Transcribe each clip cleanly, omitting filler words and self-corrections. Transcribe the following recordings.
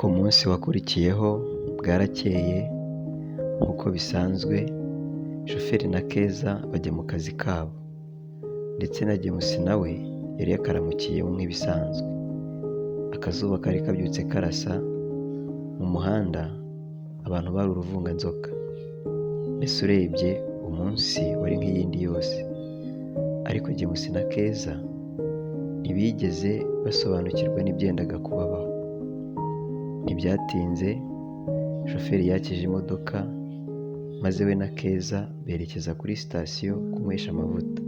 Ku munsi wakurikiyeho bwarakeye nk'uko bisanzwe, shoferi na Keza bajya mu kazi kabo ndetse na James nawe yari yakaramukiye nk'ibisanzwe. Akazuba kari kabyutse karasa, mu muhanda abantu bari uruvunganzoka. Mbese urebye umunsi wari nk'iyindi yose, ariko James na Keza ntibigeze basobanukirwa n'ibyendaga kubabaho. Ntibyatinze shoferi yakije imodoka maze we na Keza berekeza kuri sitasiyo kunywesha amavuta.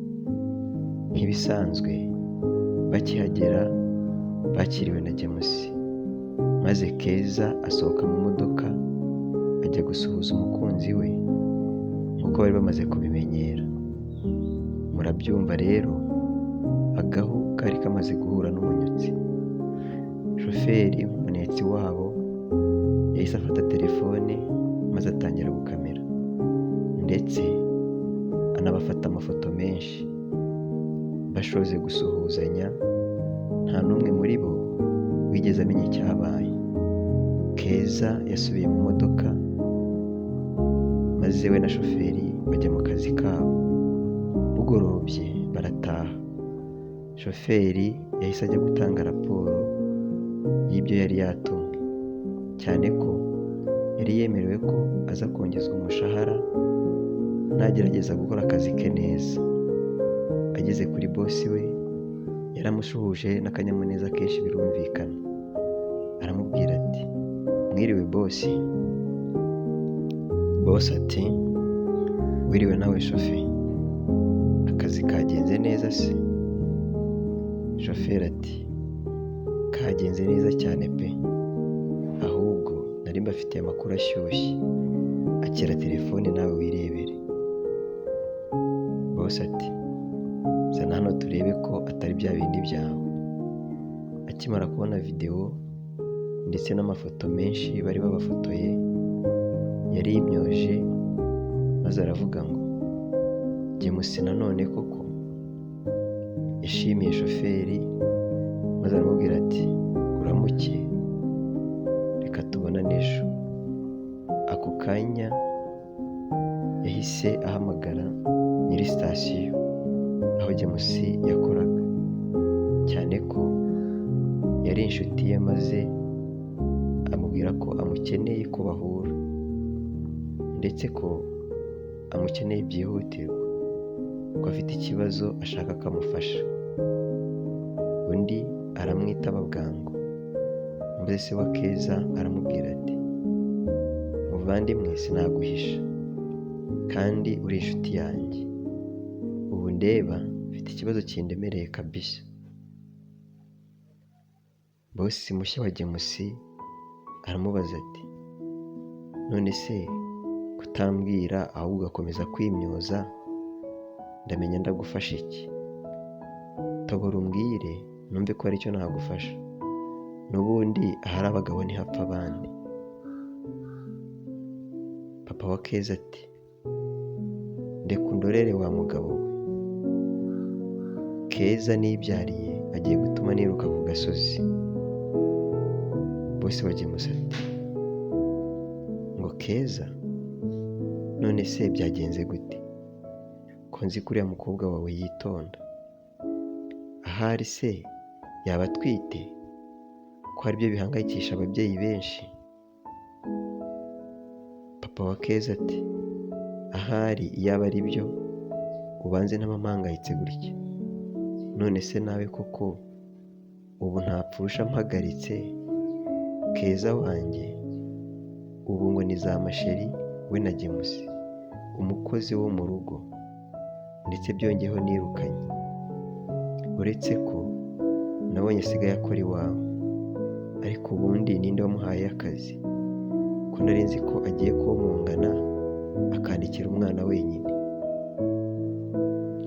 Nk'ibisanzwe bakihagera bakiriwe na James, maze Keza asohoka mu modoka ajya gusuhuza umukunzi we nk'uko bari bamaze kubimenyera. Murabyumva rero, agahu kari kamaze guhura n'umunyutsi. Shoferi umunetsi wabo yahise afata telefone maze atangira gukamera ndetse anabafata amafoto menshi. Bashoze gusuhuzanya, nta n'umwe muri bo wigeze amenya icyabaye. Keza yasubiye mu modoka maze we na shoferi bajya mu kazi kabo. Bugorobye barataha. Shoferi yahise ajya gutanga raporo y'ibyo yari yatumwe, cyane ko yari yemerewe ko aza kongezwa umushahara nagerageza gukora akazi ke neza. Ageze kuri bosi we yaramushuhuje n'akanyamuneza kenshi birumvikana. Aramubwira ati, "Mwiriwe bosi." Bosi ati, "Wiriwe nawe shofe, akazi kagenze neza se?" Shoferi ati, "Kagenze neza cyane pe, ahubwo nari mbafitiye amakuru ashyushye. Akira telefone nawe wirebere." Bosi ati, "Zana hano turebe ko atari bya bindi byawe." Akimara kubona videwo ndetse n'amafoto menshi bari babafotoye, yarimyoje maze aravuga ngo, "James nanone koko?" Yashimiye shoferi maze aramubwira ati, "Uramuke, reka tubonane ejo." Ako kanya yahise ahamagara nyiri sitasiyo aho James yakoraga, cyane ko yari inshuti ye, maze amubwira ko amukeneye ko bahura ndetse ko amukeneye byihutirwa, ko afite ikibazo ashaka ko amufasha. Undi aramwitaba bwangu, maze se wa Keza aramubwira ati, "Muvandimwe, sinaguhisha kandi uri inshuti yanjye. Ubu ndeba mfite ikibazo kindemereye kabisa." Bosi mushya wa James aramubaza ati, "None se kutambwira ahubwo ugakomeza kwimyoza, ndamenya ndagufasha iki? Tobora umbwire numve ko hari icyo nagufasha. N'ubundi ahari abagabo ntihapfa abandi." Papa wa Keza ati, "Ndeka undorere wa mugabo we. Keza nibyariye agiye gutuma niruka ku gasozi." Bosi wa James ati, "Ngo Keza? None se byagenze gute? Ko nzi ko uriya mukobwa wawe yitonda. Ahari se yaba atwite? Ko ari byo bihangayikisha ababyeyi benshi." Papa wa Keza ati, "Ahari iyaba ari byo ubanze ntabampangayitse gutya. None se nawe koko ubu ntapfusha mpagaritse Keza wanjye? Ubu ngo ni za masheri we na James, umukozi wo mu rugo, ndetse byongeyeho nirukanye. Uretse ko nabonye asigaye akora iwawe, ariko ubundi ninde wamuhaye akazi? Ko nari nzi ko agiye kumungana akandikira umwana wenyine."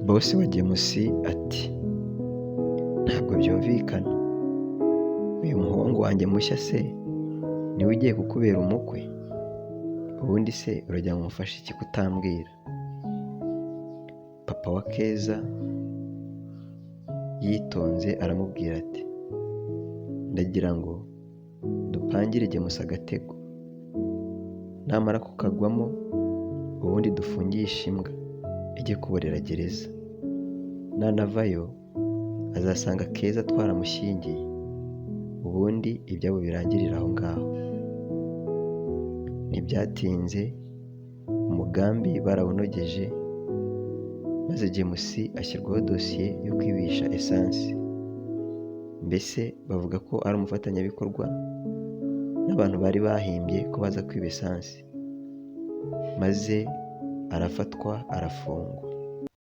Bosi wa James ati, "Ntabwo byumvikana. Uyu muhungu wanjye mushya se niwe ugiye kukubera umukwe? Ubundi se uragira ngo umufashe iki kutambwira?" Papa wa Keza yitonze aramubwira ati, "Ndagira ngo dupangire James agatego, namara kukagwamo ubundi dufungishe imbwa ijye kuborera gereza, nanavayo azasanga Keza twaramushyingiye, ubundi ibyabo birangirira aho ngaho. Ntibyatinze umugambi barawunogeje, maze James ashyirwaho dosiye yo kwibisha esansi. Mbese bavuga ko ari umufatanyabikorwa n'abantu bari bahimbye ko baza kwiba esansi, maze arafatwa arafungwa.